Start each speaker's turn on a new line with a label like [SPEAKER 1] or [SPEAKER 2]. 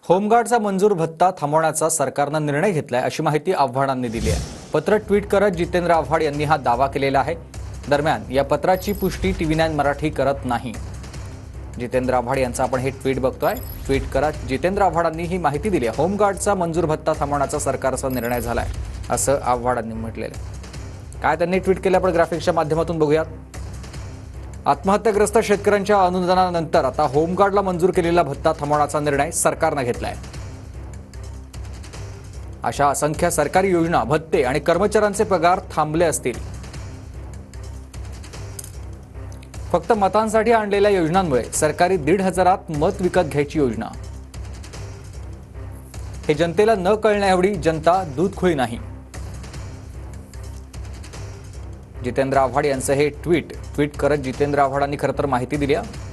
[SPEAKER 1] होमगार्डचा मंजूर भत्ता थांबवण्याचा सरकारनं निर्णय घेतलाय अशी माहिती आव्हाडांनी दिली आहे। पत्र ट्विट करत जितेंद्र आव्हाड यांनी हा दावा केलेला आहे। दरम्यान या पत्राची पुष्टी TV9 मराठी करत नाही। जितेंद्र आव्हाड यांचा आपण हे ट्विट बघतोय। ट्विट करत जितेंद्र आव्हाडांनी ही माहिती दिली आहे। होमगार्डचा मंजूर भत्ता थांबवण्याचा सरकारचा निर्णय झालाय असं आव्हाडांनी म्हटलेलं आहे। काय त्यांनी ट्विट केलं आपण ग्राफिक्सच्या माध्यमातून बघूयात। आत्महत्याग्रस्त शेतकऱ्यांच्या अनुदानानंतर आता होमगार्डला मंजूर केलेला भत्ता थांबवण्याचा निर्णय सरकारने घेतलाय। अशा असंख्य सरकारी योजना, भत्ते आणि कर्मचाऱ्यांचे पगार थांबले असतील। फक्त मतांसाठी आणलेल्या योजनांमुळे सरकारी 1,500त मत विकत घ्यायची योजना। हे जनतेला न कळण्याएवढी जनता दूधखोळी नाही। जितेंद्र आव्हाड यांचं हे ट्विट करत जितेंद्र आव्हाडांनी खरं तर माहिती दिली आहे।